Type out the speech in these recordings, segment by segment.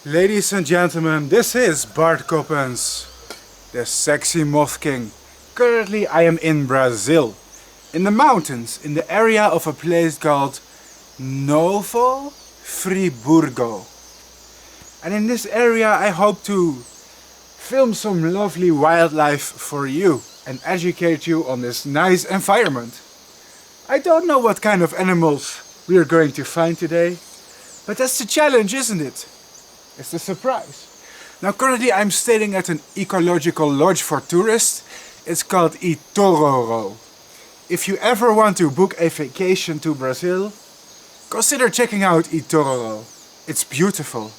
Ladies and gentlemen, this is Bart Coppens, the sexy moth king. Currently I am in Brazil, in the mountains, in the area of a place called Novo Friburgo. And in this area I hope to film some lovely wildlife for you and educate you on this nice environment. I don't know what kind of animals we are going to find today, but that's the challenge, isn't it? It's the surprise. Now currently I'm staying at an ecological lodge for tourists. It's called Itororó. If you ever want to book a vacation to Brazil, consider checking out Itororó. It's beautiful.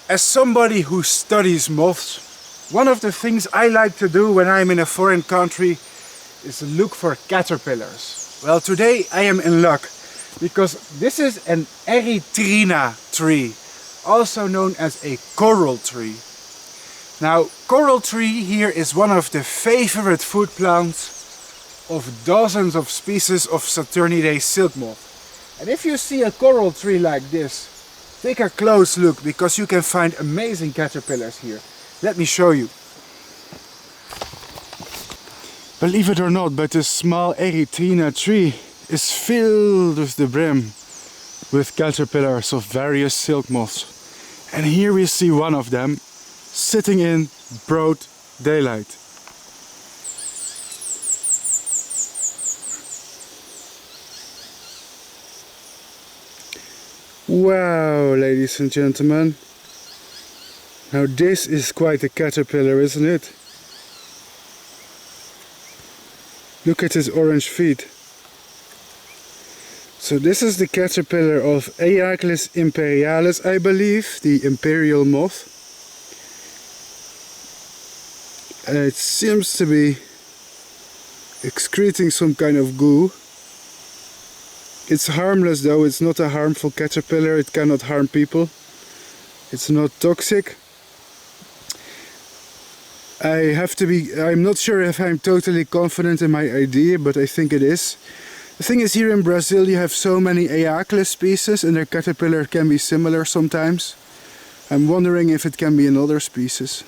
As somebody who studies moths, one of the things I like to do when I'm in a foreign country is look for caterpillars. Well, today I am in luck because this is an Erythrina tree, also known as a coral tree. Now, coral tree here is one of the favorite food plants of dozens of species of Saturniidae silk moth. And if you see a coral tree like this, take a close look because you can find amazing caterpillars here. Let me show you. Believe it or not, but this small Erythrina tree is filled with the brim with caterpillars of various silk moths. And here we see one of them sitting in broad daylight. Wow, ladies and gentlemen. Now this is quite a caterpillar, isn't it? Look at his orange feet. So this is the caterpillar of Aeaclis imperialis, I believe, the imperial moth. And it seems to be excreting some kind of goo. It's harmless though, it's not a harmful caterpillar, it cannot harm people. It's not toxic. I'm not sure if I'm totally confident in my idea, but I think it is. The thing is, here in Brazil you have so many Aeaclis species and their caterpillar can be similar sometimes. I'm wondering if it can be another species.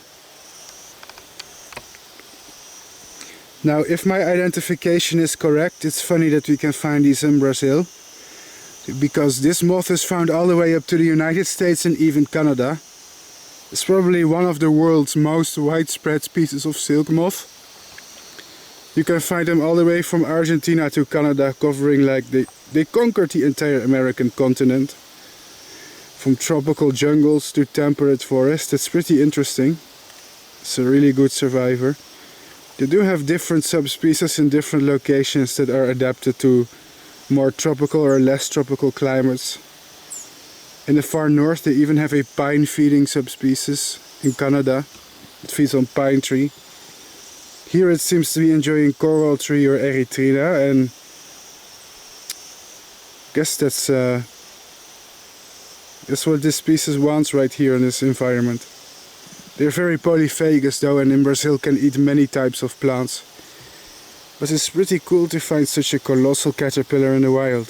Now, if my identification is correct, it's funny that we can find these in Brazil, because this moth is found all the way up to the United States and even Canada. It's probably one of the world's most widespread species of silk moth. You can find them all the way from Argentina to Canada, covering like they conquered the entire American continent. From tropical jungles to temperate forests. It's pretty interesting. It's a really good survivor. They do have different subspecies in different locations that are adapted to more tropical or less tropical climates. In the far north they even have a pine feeding subspecies in Canada. It feeds on pine tree. Here it seems to be enjoying coral tree or Erythrina, and I guess that's what this species wants right here in this environment. They're very polyphagous though, and in Brazil can eat many types of plants. But it's pretty cool to find such a colossal caterpillar in the wild.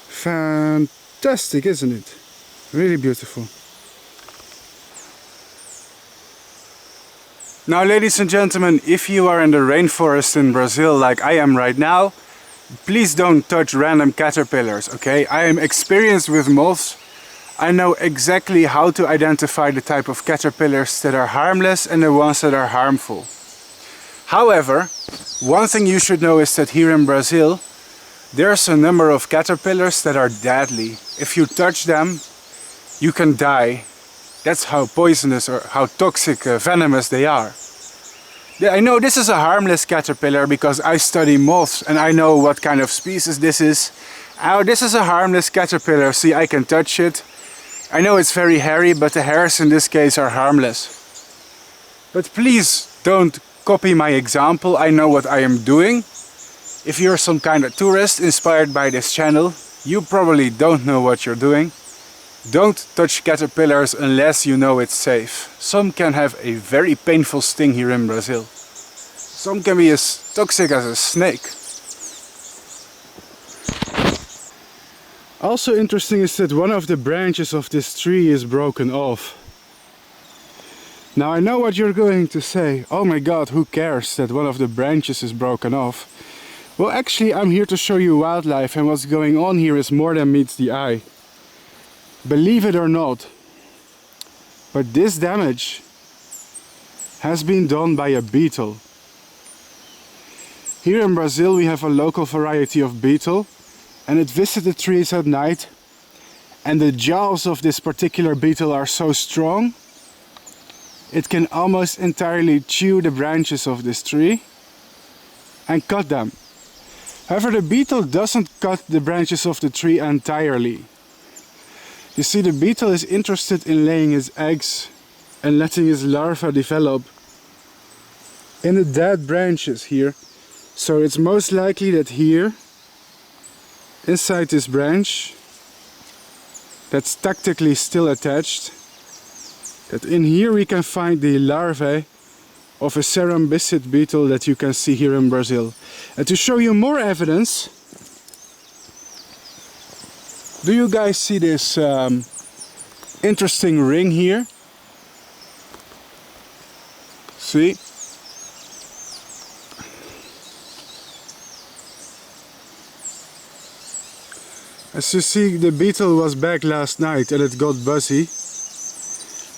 Fantastic, isn't it? Really beautiful. Now, ladies and gentlemen, if you are in the rainforest in Brazil like I am right now, please don't touch random caterpillars, okay? I am experienced with moths. I know exactly how to identify the type of caterpillars that are harmless and the ones that are harmful. However, one thing you should know is that here in Brazil, there's a number of caterpillars that are deadly. If you touch them, you can die. That's how poisonous or how toxic, venomous they are. I know this is a harmless caterpillar because I study moths and I know what kind of species this is. Oh, this is a harmless caterpillar. See, I can touch it. I know it's very hairy, but the hairs in this case are harmless. But please don't copy my example. I know what I am doing. If you're some kind of tourist inspired by this channel, you probably don't know what you're doing. Don't touch caterpillars unless you know it's safe. Some can have a very painful sting here in Brazil. Some can be as toxic as a snake. Also interesting is that one of the branches of this tree is broken off. Now I know what you're going to say. Oh my god, who cares that one of the branches is broken off? Well, actually I'm here to show you wildlife, and what's going on here is more than meets the eye. Believe it or not, but this damage has been done by a beetle. Here in Brazil we have a local variety of beetle, and it visits the trees at night, and the jaws of this particular beetle are so strong it can almost entirely chew the branches of this tree and cut them. However, the beetle doesn't cut the branches of the tree entirely. You see, the beetle is interested in laying his eggs and letting his larvae develop in the dead branches here. So it's most likely that here, inside this branch, that's tactically still attached, that in here we can find the larvae of a cerambicid beetle that you can see here in Brazil. And to show you more evidence, do you guys see this interesting ring here? See? As you see, the beetle was back last night and it got buzzy.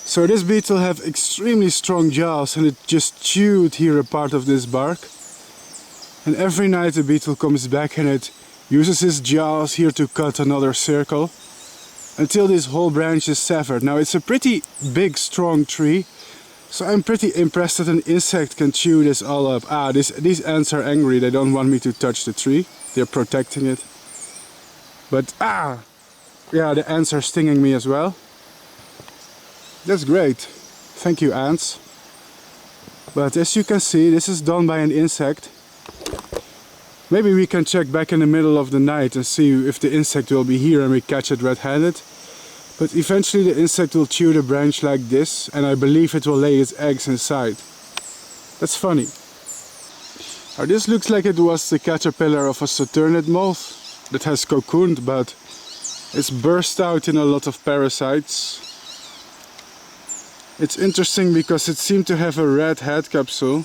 So this beetle have extremely strong jaws, and it just chewed here a part of this bark. And every night the beetle comes back and it uses his jaws here to cut another circle until this whole branch is severed. Now it's a pretty big, strong tree, so I'm pretty impressed that an insect can chew this all up. These ants are angry. They don't want me to touch the tree. They're protecting it. But yeah, the ants are stinging me as well. That's great. Thank you, ants. But as you can see, this is done by an insect. Maybe we can check back in the middle of the night and see if the insect will be here and we catch it red-handed. But eventually the insect will chew the branch like this, and I believe it will lay its eggs inside. That's funny. Now this looks like it was the caterpillar of a saturnid moth that has cocooned, but it's burst out in a lot of parasites. It's interesting because it seemed to have a red head capsule.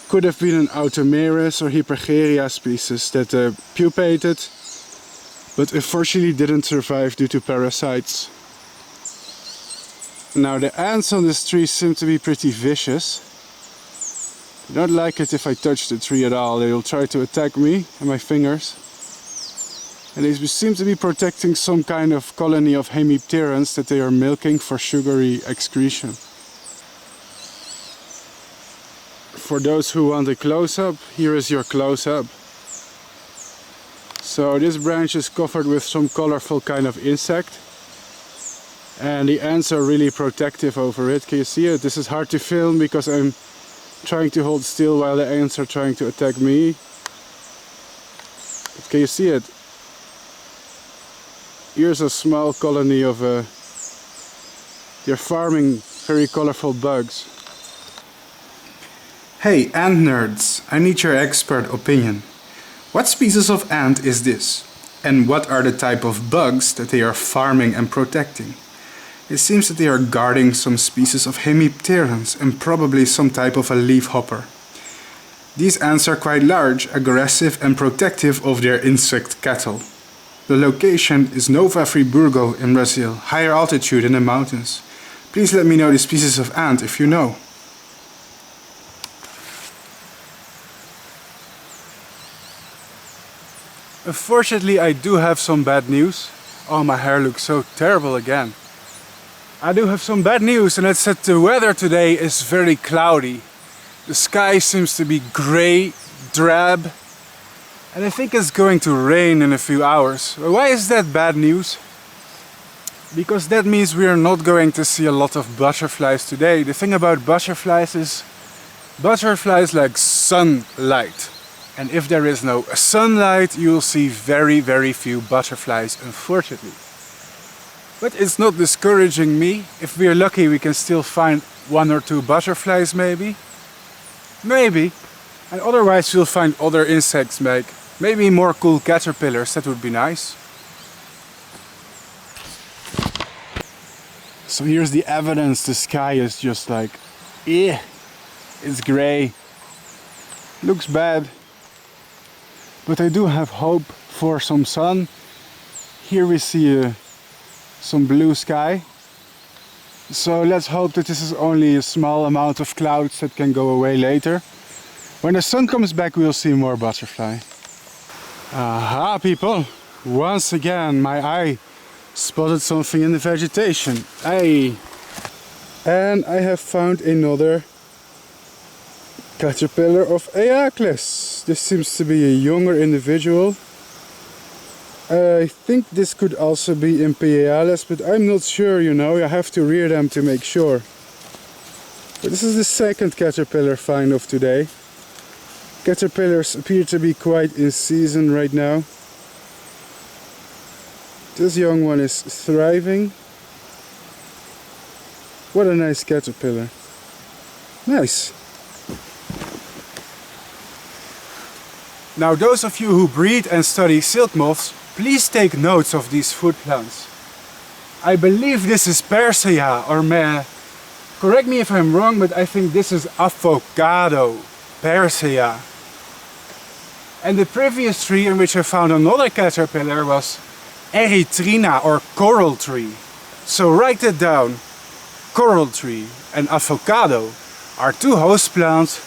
Could have been an Automeris or Hypergeria species that pupated, but unfortunately didn't survive due to parasites. Now the ants on this tree seem to be pretty vicious. They don't like it if I touch the tree at all. They will try to attack me and my fingers. And they seem to be protecting some kind of colony of hemipterans that they are milking for sugary excretion. For those who want a close-up, here is your close-up. So this branch is covered with some colorful kind of insect. And the ants are really protective over it. Can you see it? This is hard to film because I'm trying to hold still while the ants are trying to attack me. But can you see it? Here's a small colony of they're farming very colorful bugs. Hey ant nerds, I need your expert opinion. What species of ant is this? And what are the type of bugs that they are farming and protecting? It seems that they are guarding some species of hemipterans and probably some type of a leafhopper. These ants are quite large, aggressive and protective of their insect cattle. The location is Nova Friburgo in Brazil, higher altitude in the mountains. Please let me know the species of ant if you know. Unfortunately, I do have some bad news. Oh, my hair looks so terrible again. I do have some bad news, and it's that the weather today is very cloudy. The sky seems to be grey, drab, and I think it's going to rain in a few hours. Why is that bad news? Because that means we are not going to see a lot of butterflies today. The thing about butterflies is butterflies like sunlight. And if there is no sunlight, you'll see very, very few butterflies, unfortunately. But it's not discouraging me. If we're lucky, we can still find 1 or 2 butterflies, maybe. Maybe. And otherwise we'll find other insects, maybe more cool caterpillars. That would be nice. So here's the evidence. The sky is just like, it's grey. Looks bad. But I do have hope for some sun. Here we see some blue sky. So let's hope that this is only a small amount of clouds that can go away later. When the sun comes back, we'll see more butterfly. Aha, people! Once again, my eye spotted something in the vegetation. Hey! And I have found another caterpillar of Aeaclis. This seems to be a younger individual. I think this could also be Imperialis, but I'm not sure, you know. I have to rear them to make sure. But this is the second caterpillar find of today. Caterpillars appear to be quite in season right now. This young one is thriving. What a nice caterpillar. Nice. Now those of you who breed and study silk moths, please take notes of these food plants. I believe this is Persea or correct me if I'm wrong, but I think this is avocado. Persea. And the previous tree in which I found another caterpillar was Erythrina or coral tree. So write it down. Coral tree and avocado are 2 host plants,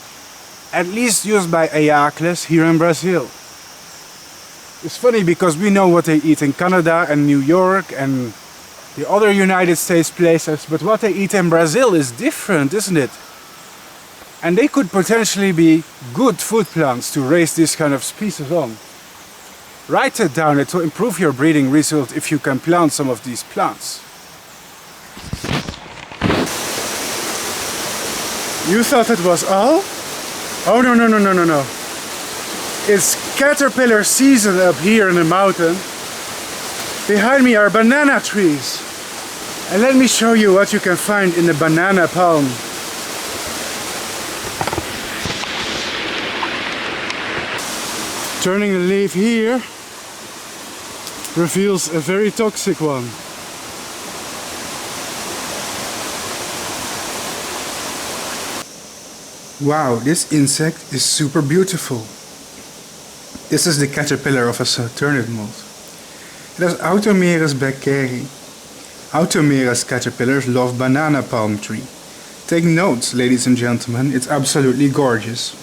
at least used by Aeaclis here in Brazil. It's funny because we know what they eat in Canada and New York and the other United States places, but what they eat in Brazil is different, isn't it? And they could potentially be good food plants to raise this kind of species on. Write it down, it will improve your breeding result if you can plant some of these plants. You thought it was all? Oh no. It's caterpillar season up here in the mountain. Behind me are banana trees. And let me show you what you can find in the banana palm. Turning the leaf here reveals a very toxic one. Wow, this insect is super beautiful. This is the caterpillar of a Saturnid moth. It has Automerus beckeri. Automerus caterpillars love banana palm tree. Take notes, ladies and gentlemen, it's absolutely gorgeous.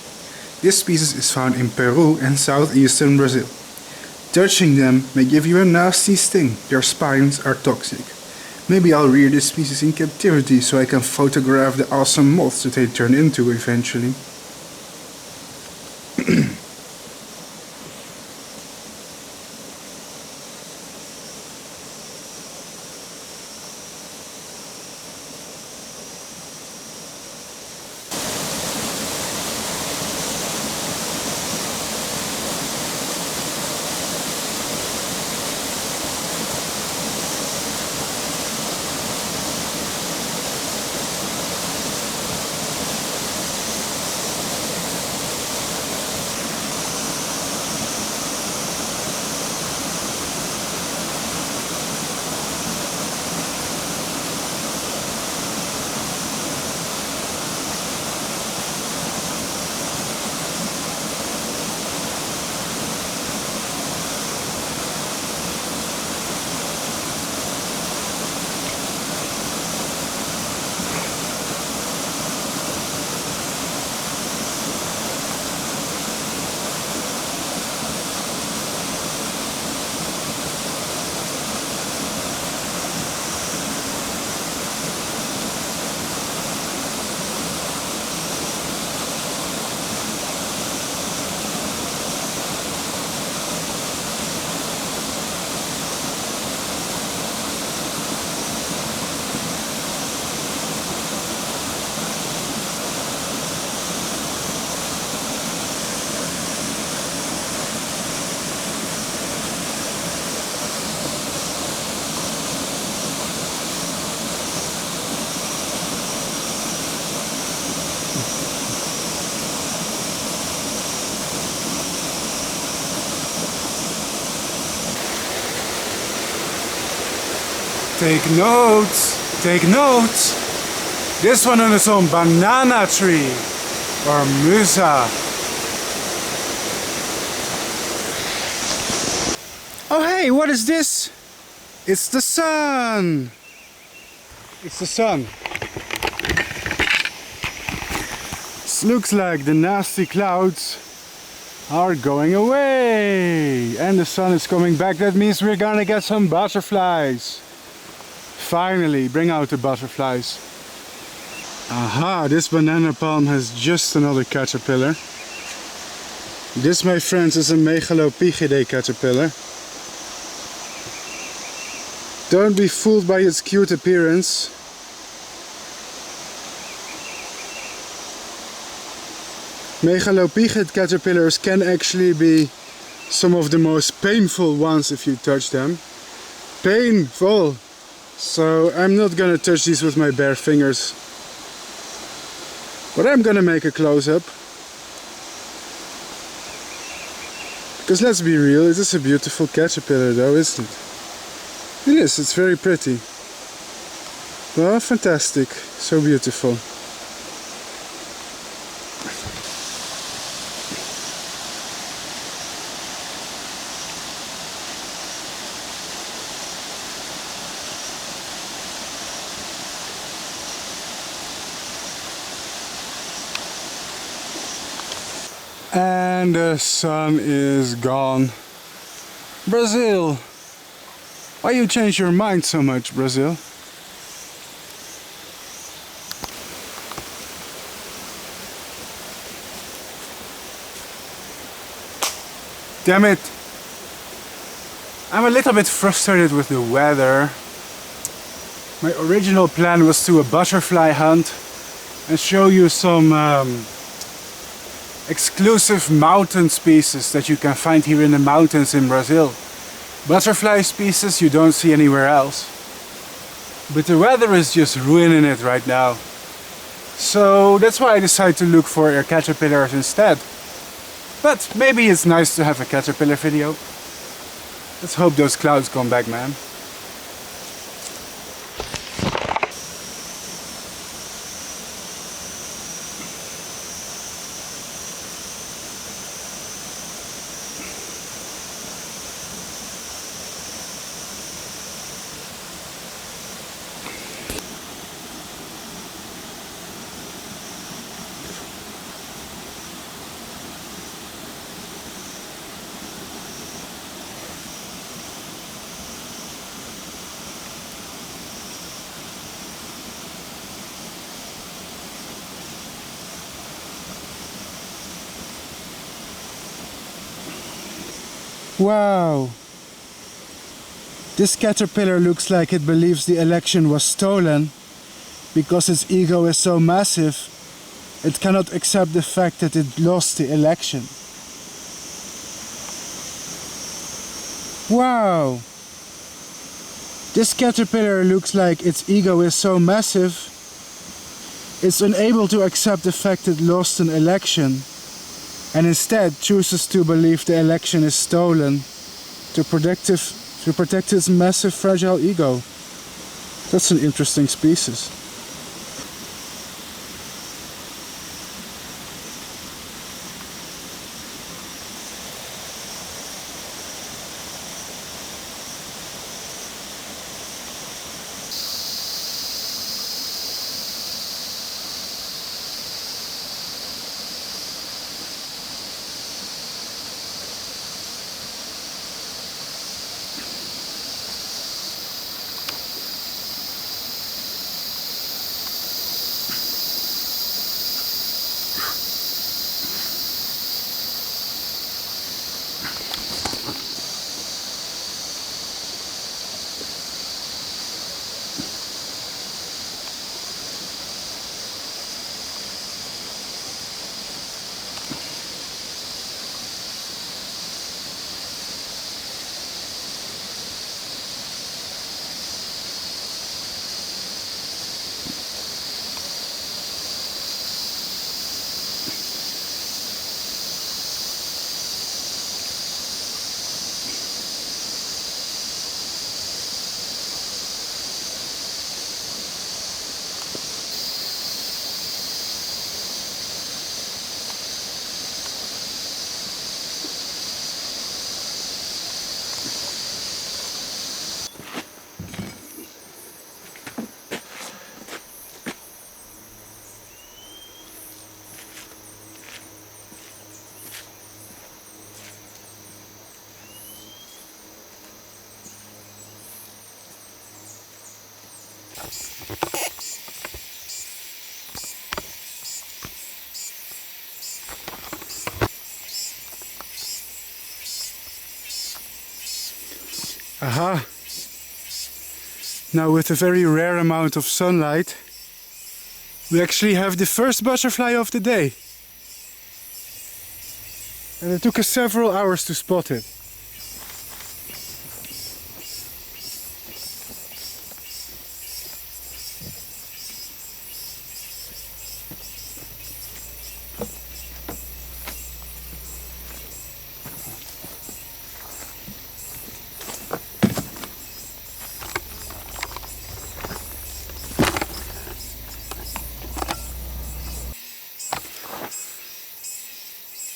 This species is found in Peru and southeastern Brazil. Touching them may give you a nasty sting. Their spines are toxic. Maybe I'll rear this species in captivity so I can photograph the awesome moths that they turn into eventually. Take notes, take notes. This one is on banana tree or musa. Oh hey, what is this? It's the sun. It's the sun. It looks like the nasty clouds are going away and the sun is coming back. That means we're gonna get some butterflies. Finally, bring out the butterflies. Aha, this banana palm has just another caterpillar. This, my friends, is a Megalopyge caterpillar. Don't be fooled by its cute appearance. Megalopyge caterpillars can actually be some of the most painful ones if you touch them. Painful! So I'm not gonna touch these with my bare fingers. But I'm gonna make a close-up. Because let's be real, it is a beautiful caterpillar though, isn't it? It is, it's very pretty. Well, fantastic, so beautiful. And the sun is gone. Brazil! Why you change your mind so much, Brazil? Damn it! I'm a little bit frustrated with the weather. My original plan was to a butterfly hunt and show you some exclusive mountain species that you can find here in the mountains in Brazil. Butterfly species you don't see anywhere else. But the weather is just ruining it right now. So that's why I decided to look for caterpillars instead. But maybe it's nice to have a caterpillar video. Let's hope those clouds come back, man. Wow! This caterpillar looks like it believes the election was stolen because its ego is so massive it cannot accept the fact that it lost the election. Wow! This caterpillar looks like its ego is so massive it's unable to accept the fact it lost an election and instead chooses to believe the election is stolen to protect its massive fragile ego. That's an interesting species. Aha! Now with a very rare amount of sunlight, we actually have the first butterfly of the day. And it took us several hours to spot it.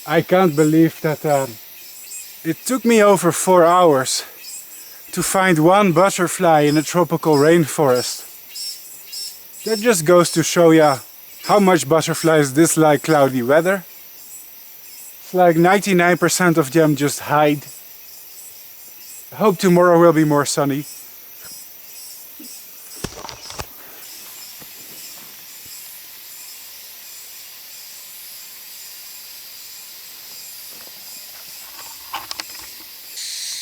I can't believe that it took me over 4 hours to find one butterfly in a tropical rainforest. That just goes to show ya how much butterflies dislike cloudy weather. It's like 99% of them just hide. I hope tomorrow will be more sunny.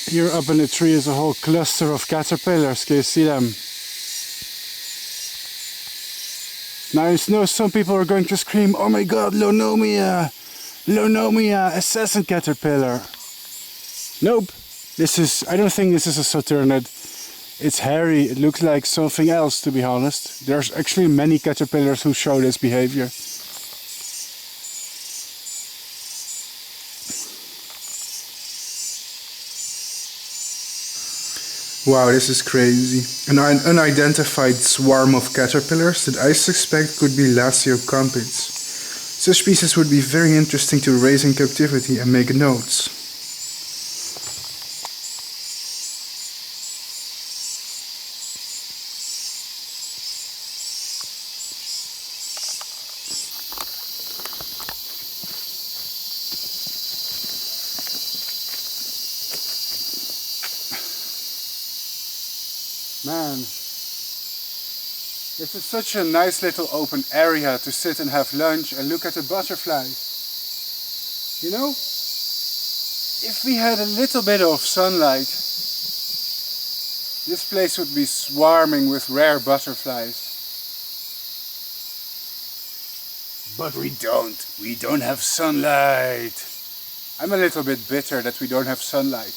Here up in the tree is a whole cluster of caterpillars. Can you see them? Now I know some people are going to scream, "Oh my god, Lonomia! Lonomia, assassin caterpillar!" Nope. I don't think this is a Saturnid. It's hairy. It looks like something else, to be honest. There's actually many caterpillars who show this behavior. Wow, this is crazy. An unidentified swarm of caterpillars that I suspect could be Coppens. Such species would be very interesting to raise in captivity and make notes. Man, this is such a nice little open area to sit and have lunch and look at the butterflies. You know, if we had a little bit of sunlight, this place would be swarming with rare butterflies. But we don't have sunlight. I'm a little bit bitter that we don't have sunlight.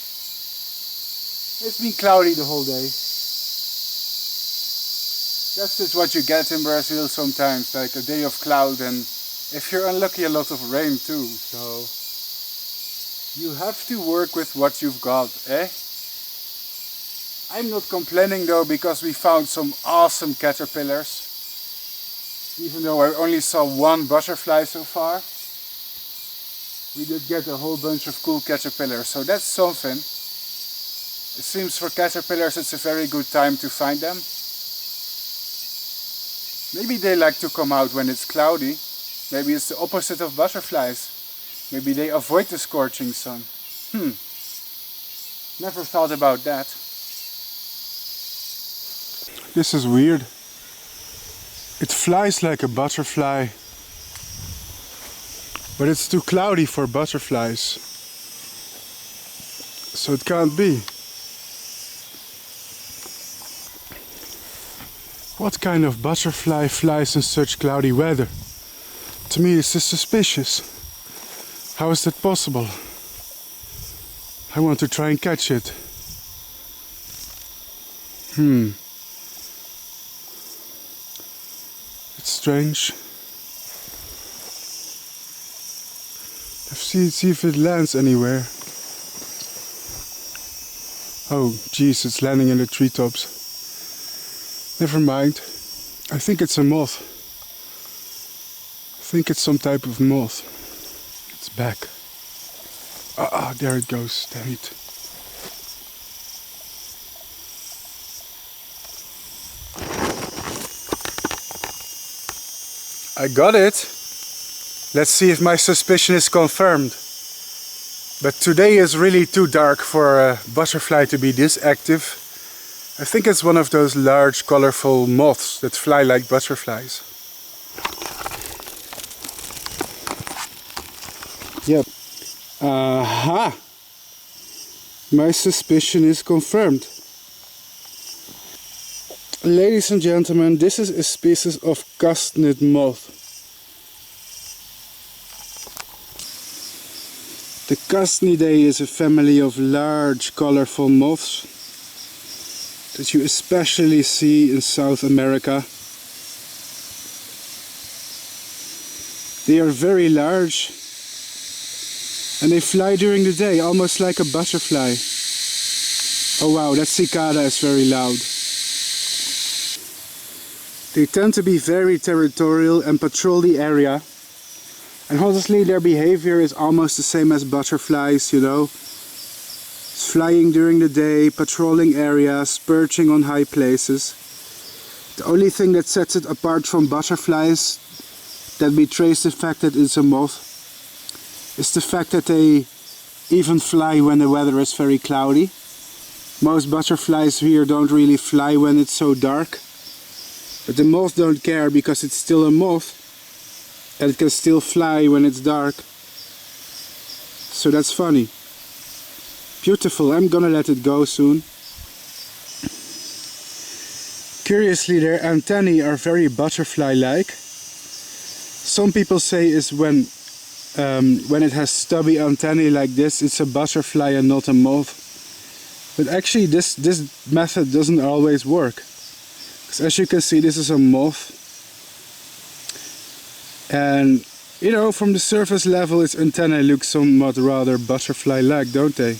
It's been cloudy the whole day. That's just what you get in Brazil sometimes, like a day of cloud, and if you're unlucky, a lot of rain too. So you have to work with what you've got, eh? I'm not complaining though, because we found some awesome caterpillars. Even though I only saw one butterfly so far, we did get a whole bunch of cool caterpillars, so that's something. It seems for caterpillars it's a very good time to find them. Maybe they like to come out when it's cloudy. Maybe it's the opposite of butterflies. Maybe they avoid the scorching sun. Never thought about that. This is weird. It flies like a butterfly, but it's too cloudy for butterflies. So it can't be. What kind of butterfly flies in such cloudy weather? To me this is suspicious. How is that possible? I want to try and catch it. It's strange. Let's see if it lands anywhere. Oh jeez, it's landing in the treetops. Never mind. I think it's a moth. I think it's some type of moth. It's back. There it goes. Damn it. I got it. Let's see if my suspicion is confirmed. But today is really too dark for a butterfly to be this active. I think it's one of those large colorful moths that fly like butterflies. Yep. Aha! My suspicion is confirmed. Ladies and gentlemen, this is a species of Castnia moth. The Castnidae is a family of large colorful moths that you especially see in South America. They are very large and they fly during the day, almost like a butterfly. Oh wow, that cicada is very loud. They tend to be very territorial and patrol the area. And honestly, their behavior is almost the same as butterflies, you know. It's flying during the day, patrolling areas, perching on high places. The only thing that sets it apart from butterflies, that betrays the fact that it's a moth, is the fact that they even fly when the weather is very cloudy. Most butterflies here don't really fly when it's so dark. But the moths don't care because it's still a moth. And it can still fly when it's dark. So that's funny. Beautiful, I'm gonna let it go soon. Curiously, their antennae are very butterfly-like. Some people say is when it has stubby antennae like this, it's a butterfly and not a moth. But actually this method doesn't always work. Because as you can see, this is a moth. And you know, from the surface level its antennae look somewhat rather butterfly-like, don't they?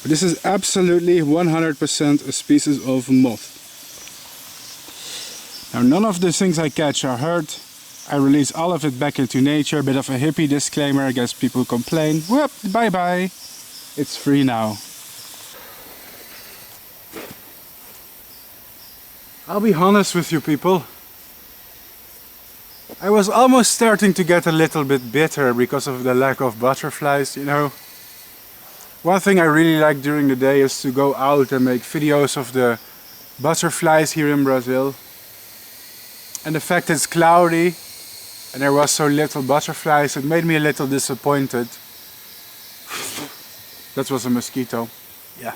But this is absolutely 100% a species of moth. Now none of the things I catch are hurt. I release all of it back into nature. A bit of a hippie disclaimer, I guess people complain. Whoop, bye bye. It's free now. I'll be honest with you people. I was almost starting to get a little bit bitter because of the lack of butterflies, you know. One thing I really like during the day is to go out and make videos of the butterflies here in Brazil. And the fact it's cloudy and there was so little butterflies, it made me a little disappointed. That was a mosquito. Yeah.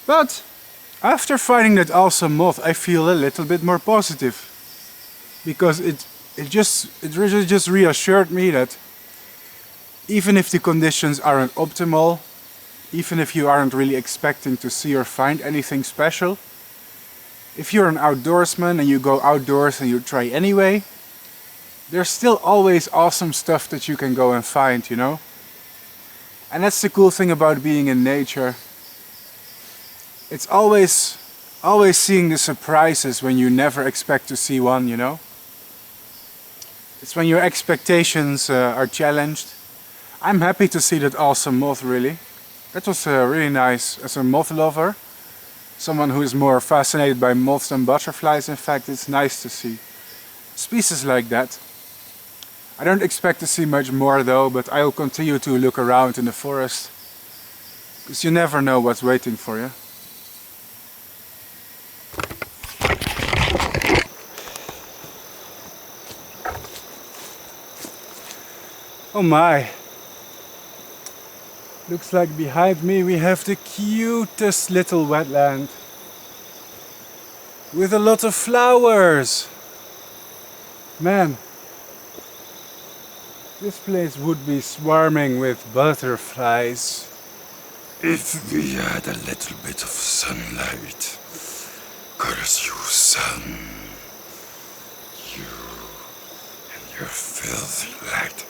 But after finding that awesome moth, I feel a little bit more positive. Because it really just reassured me that even if the conditions aren't optimal, even if you aren't really expecting to see or find anything special, if you're an outdoorsman and you go outdoors and you try anyway, there's still always awesome stuff that you can go and find, you know? And that's the cool thing about being in nature. It's always seeing the surprises when you never expect to see one, you know? It's when your expectations are challenged. I'm happy to see that awesome moth, really. That was really nice. As a moth lover, someone who is more fascinated by moths than butterflies, in fact, it's nice to see species like that. I don't expect to see much more though, but I'll continue to look around in the forest. Because you never know what's waiting for you. Oh my! Looks like behind me we have the cutest little wetland. With a lot of flowers! Man! This place would be swarming with butterflies. If we had a little bit of sunlight, curse you, sun. You and your filthy light.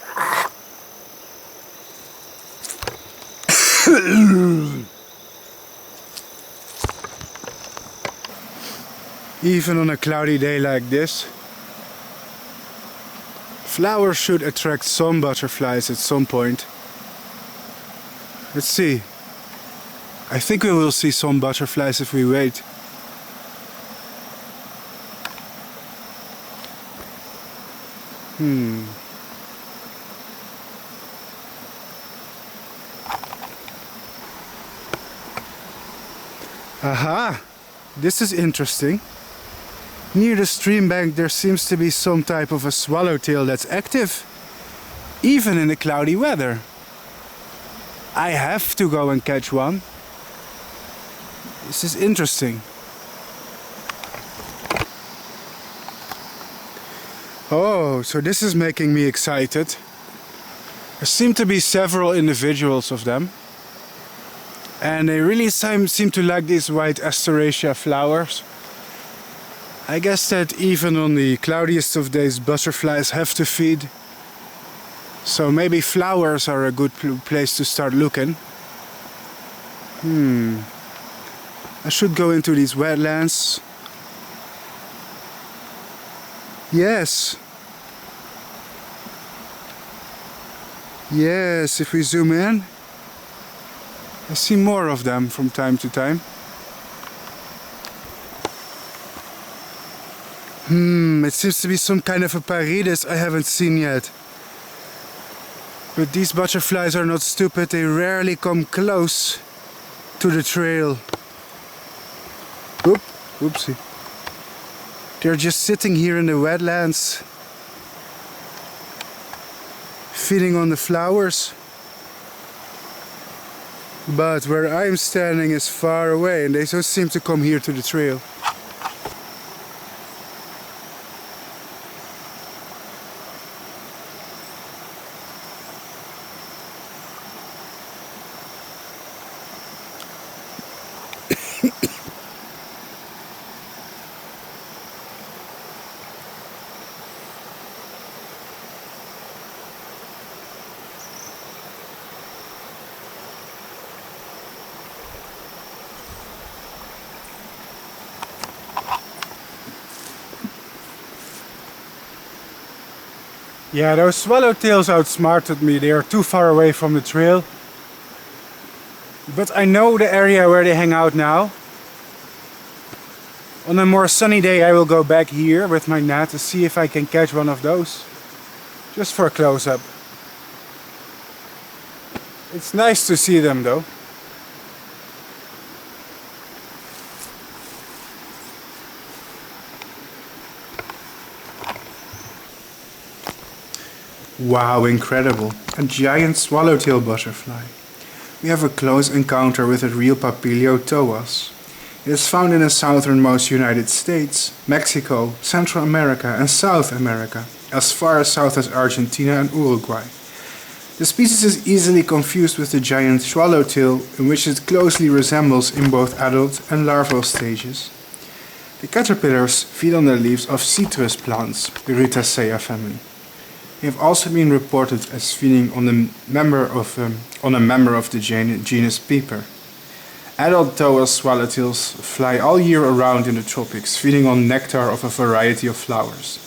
Even on a cloudy day like this, flowers should attract some butterflies at some point. Let's see. I think we will see some butterflies if we wait. Aha! This is interesting. Near the stream bank there seems to be some type of a swallowtail that's active, even in the cloudy weather. I have to go and catch one. This is interesting. Oh, so this is making me excited. There seem to be several individuals of them. And they really seem to like these white asteraceae flowers. I guess that even on the cloudiest of days butterflies have to feed. So maybe flowers are a good place to start looking. I should go into these wetlands. Yes. Yes, if we zoom in, I see more of them from time to time. It seems to be some kind of a Paridis I haven't seen yet. But these butterflies are not stupid, they rarely come close to the trail. Oopsie. They're just sitting here in the wetlands, feeding on the flowers. But where I'm standing is far away and they don't seem to come here to the trail. Yeah, those swallowtails outsmarted me. They are too far away from the trail. But I know the area where they hang out now. On a more sunny day I will go back here with my net to see if I can catch one of those. Just for a close-up. It's nice to see them though. Wow, incredible. A giant swallowtail butterfly. We have a close encounter with a real Papilio toas. It is found in the southernmost United States, Mexico, Central America and South America, as far as south as Argentina and Uruguay. The species is easily confused with the giant swallowtail, in which it closely resembles in both adult and larval stages. The caterpillars feed on the leaves of citrus plants, the Rutaceae family. They have also been reported as feeding on a member of the genus Piper. Adult Toas swallowtails fly all year around in the tropics, feeding on nectar of a variety of flowers.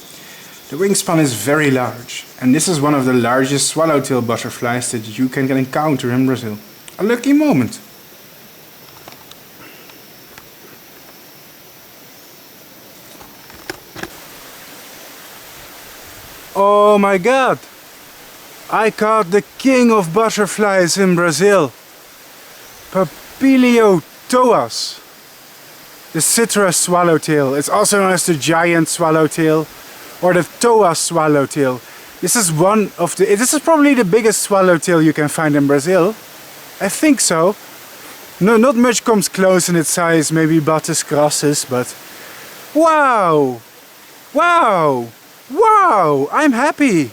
The wingspan is very large, and this is one of the largest swallowtail butterflies that you can encounter in Brazil. A lucky moment! Oh my god! I caught the king of butterflies in Brazil! Papilio toas! The citrus swallowtail. It's also known as the giant swallowtail or the toa swallowtail. This is probably the biggest swallowtail you can find in Brazil. I think so. No, not much comes close in its size, maybe Batis grassus, but wow! Wow! Wow! I'm happy!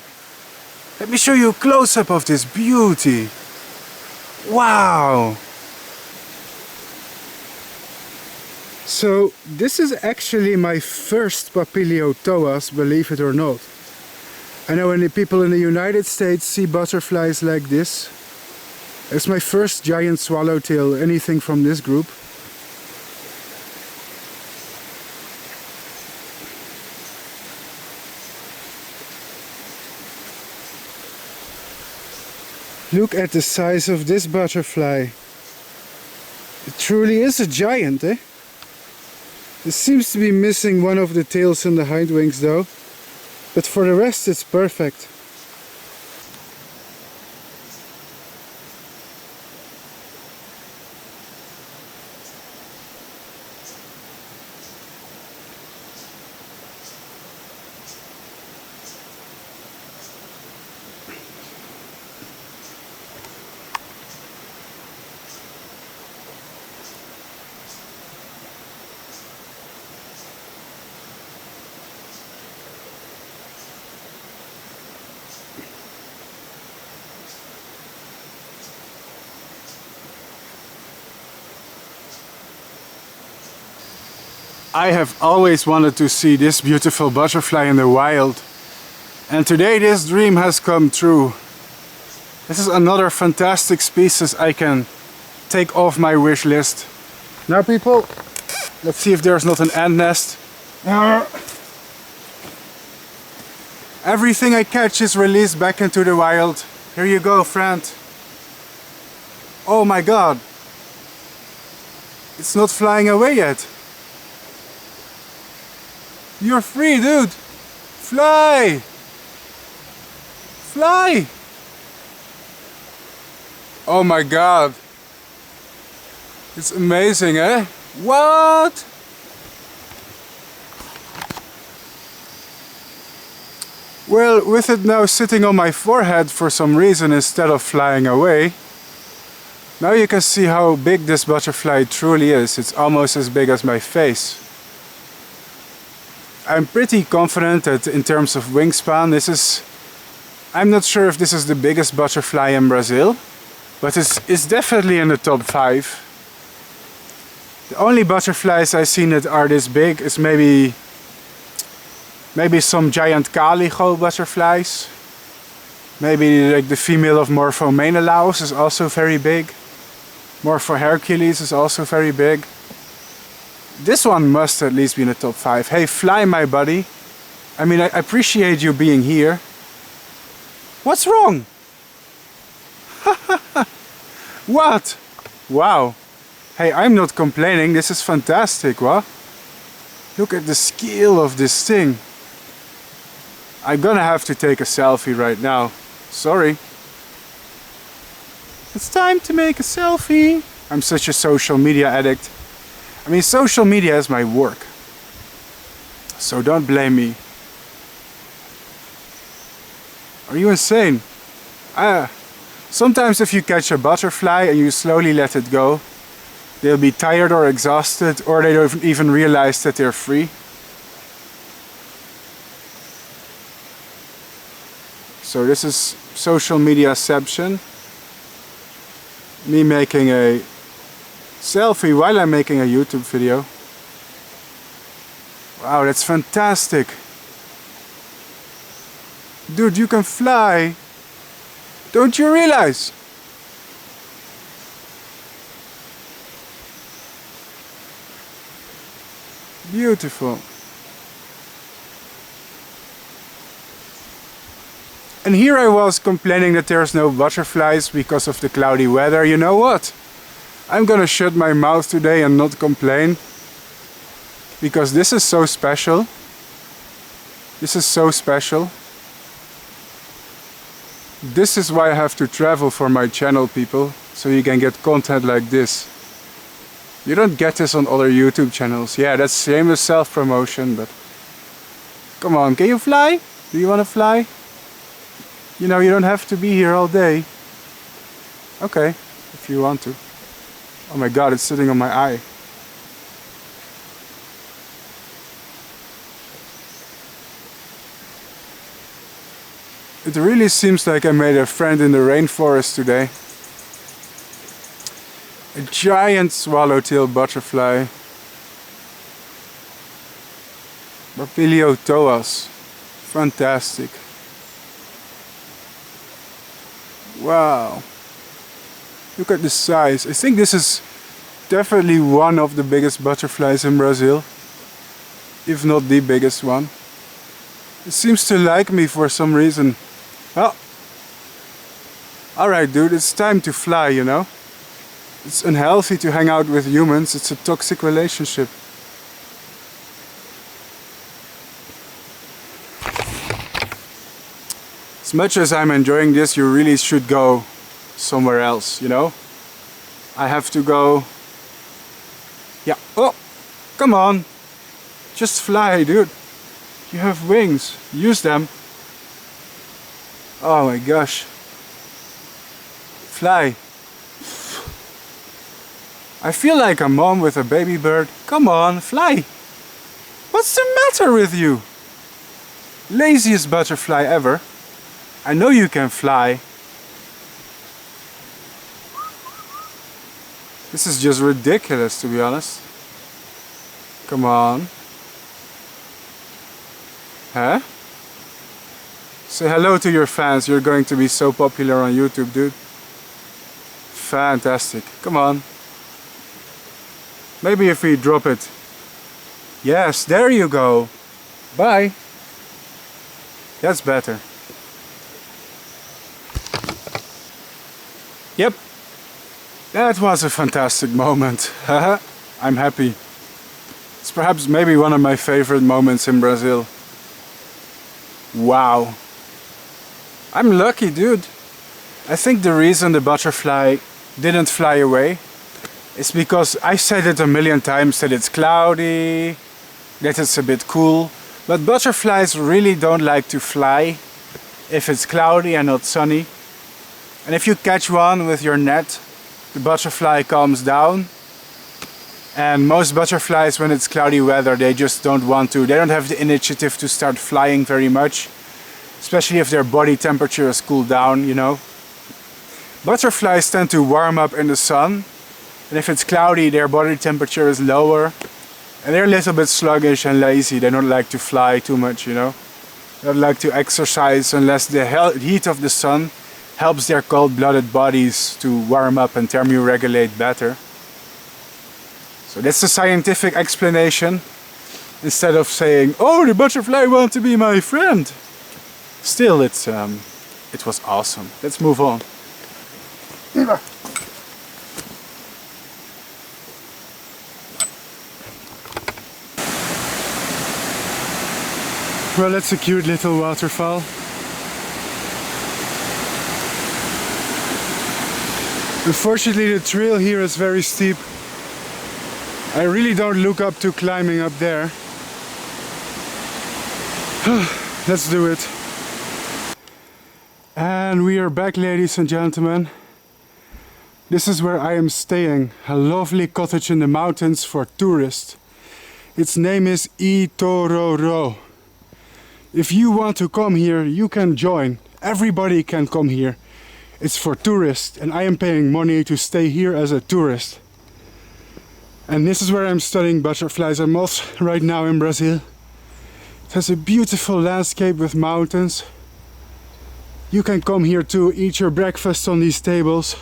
Let me show you a close-up of this beauty. Wow! So this is actually my first Papilio toas, believe it or not. I know when the people in the United States see butterflies like this. It's my first giant swallowtail, anything from this group. Look at the size of this butterfly. It truly is a giant, eh? It seems to be missing one of the tails and the hind wings though. But for the rest it's perfect. I have always wanted to see this beautiful butterfly in the wild. And today this dream has come true. This is another fantastic species I can take off my wish list. Now people, let's see if there's not an ant nest. Everything I catch is released back into the wild. Here you go, friend. Oh my god. It's not flying away yet. You're free, dude. Fly. Fly. Oh my god. It's amazing, eh? What? Well, with it now sitting on my forehead for some reason instead of flying away, now you can see how big this butterfly truly is. It's almost as big as my face. I'm pretty confident that in terms of wingspan, I'm not sure if this is the biggest butterfly in Brazil, but it's definitely in the top 5. The only butterflies I've seen that are this big is maybe some giant calico butterflies. Maybe like the female of Megalopyge is also very big. Hercules is also very big. This one must at least be in the top 5. Hey, fly, my buddy. I mean, I appreciate you being here. What's wrong? What? Wow. Hey, I'm not complaining. This is fantastic, what? Look at the scale of this thing. I'm gonna have to take a selfie right now. Sorry. It's time to make a selfie. I'm such a social media addict. I mean, social media is my work. So don't blame me. Are you insane? Sometimes if you catch a butterfly and you slowly let it go, they'll be tired or exhausted, or they don't even realize that they're free. So this is social mediaception. Me making a selfie while I'm making a YouTube video. Wow, that's fantastic. Dude, you can fly. Don't you realize? Beautiful. And here I was complaining that there's no butterflies because of the cloudy weather. You know what? I'm gonna shut my mouth today and not complain. Because this is so special. This is so special. This is why I have to travel for my channel, people. So you can get content like this. You don't get this on other YouTube channels. Yeah, that's same as self-promotion, but... Come on, can you fly? Do you want to fly? You know, you don't have to be here all day. Okay, if you want to. Oh my god, it's sitting on my eye. It really seems like I made a friend in the rainforest today. A giant swallowtail butterfly. Papiliotoas. Fantastic. Wow. Look at the size. I think this is definitely one of the biggest butterflies in Brazil. If not the biggest one. It seems to like me for some reason. Well, alright dude, it's time to fly, you know. It's unhealthy to hang out with humans, it's a toxic relationship. As much as I'm enjoying this, you really should go somewhere else, you know. I have to go... Yeah, oh, come on. Just fly, dude. You have wings, use them. Oh my gosh. Fly. I feel like a mom with a baby bird. Come on, fly. What's the matter with you? Laziest butterfly ever. I know you can fly. This is just ridiculous, to be honest. Come on. Huh? Say hello to your fans. You're going to be so popular on YouTube, dude. Fantastic. Come on. Maybe if we drop it. Yes, there you go. Bye. That's better. Yep. That was a fantastic moment. I'm happy. It's perhaps maybe one of my favorite moments in Brazil. Wow. I'm lucky, dude. I think the reason the butterfly didn't fly away is because I said it a million times that it's cloudy, that it's a bit cool, but butterflies really don't like to fly if it's cloudy and not sunny. And if you catch one with your net, the butterfly calms down. And most butterflies, when it's cloudy weather, they just don't want to. They don't have the initiative to start flying very much, especially if their body temperature is cooled down, you know. Butterflies tend to warm up in the sun, and if it's cloudy, their body temperature is lower, and they're a little bit sluggish and lazy. They don't like to fly too much, you know. They don't like to exercise unless the heat of the sun helps their cold-blooded bodies to warm up and thermoregulate better. So that's the scientific explanation, instead of saying, oh, the butterfly wants to be my friend. Still, it was awesome. Let's move on. Well, that's a cute little waterfall. Unfortunately, the trail here is very steep. I really don't look up to climbing up there. Let's do it. And we are back, ladies and gentlemen. This is where I am staying. A lovely cottage in the mountains for tourists. Its name is Itororó. If you want to come here, you can join. Everybody can come here. It's for tourists, and I am paying money to stay here as a tourist. And this is where I'm studying butterflies and moths right now in Brazil. It has a beautiful landscape with mountains. You can come here too, eat your breakfast on these tables.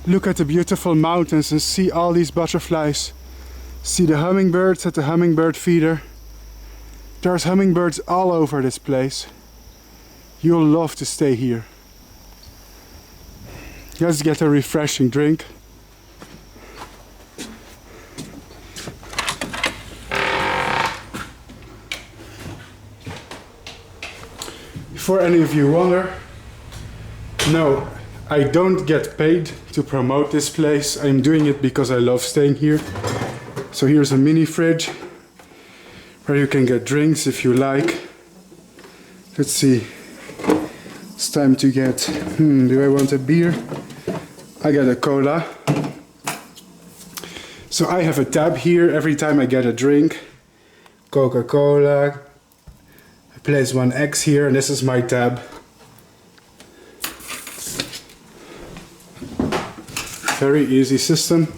Look at the beautiful mountains and see all these butterflies. See the hummingbirds at the hummingbird feeder. There's hummingbirds all over this place. You'll love to stay here. Let's get a refreshing drink. For any of you wonder, no, I don't get paid to promote this place. I'm doing it because I love staying here. So here's a mini fridge where you can get drinks if you like. Let's see. It's time to get, do I want a beer? I get a cola. So I have a tab here every time I get a drink. Coca-Cola. I place one X here and this is my tab. Very easy system.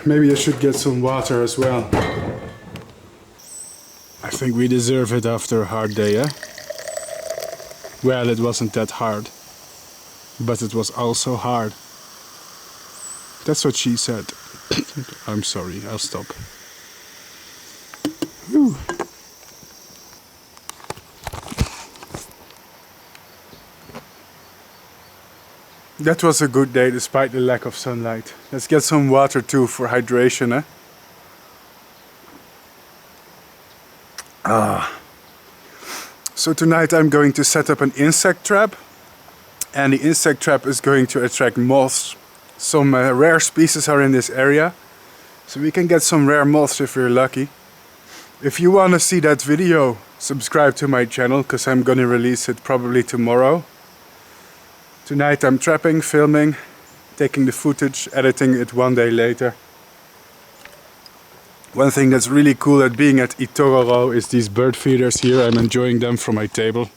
Maybe I should get some water as well. I think we deserve it after a hard day, eh? Well, it wasn't that hard. But it was also hard. That's what she said. I'm sorry, I'll stop. Whew. That was a good day despite the lack of sunlight. Let's get some water too for hydration, eh? So tonight I'm going to set up an insect trap. And the insect trap is going to attract moths. Some rare species are in this area. So we can get some rare moths if we're lucky. If you want to see that video, subscribe to my channel, because I'm gonna release it probably tomorrow. Tonight I'm trapping, filming, taking the footage, editing it one day later. One thing that's really cool at being at Itororó is these bird feeders here. I'm enjoying them from my table.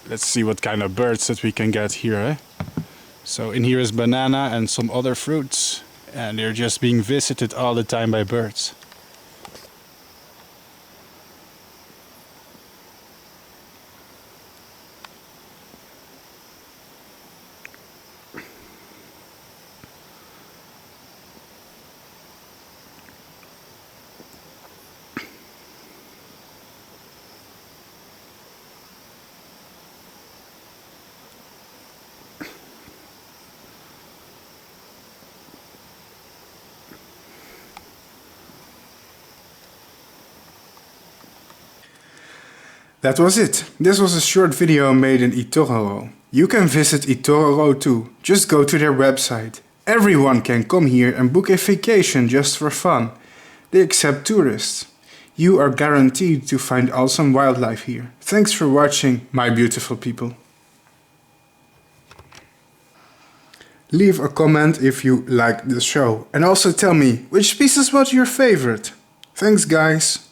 Let's see what kind of birds that we can get here, eh? So in here is banana and some other fruits. and they're just being visited all the time by birds. That was it. This was a short video made in Itororo. You can visit Itororo too. Just go to their website. Everyone can come here and book a vacation just for fun. They accept tourists. You are guaranteed to find awesome wildlife here. Thanks for watching, my beautiful people. Leave a comment if you liked the show and also tell me which species was your favorite. Thanks guys.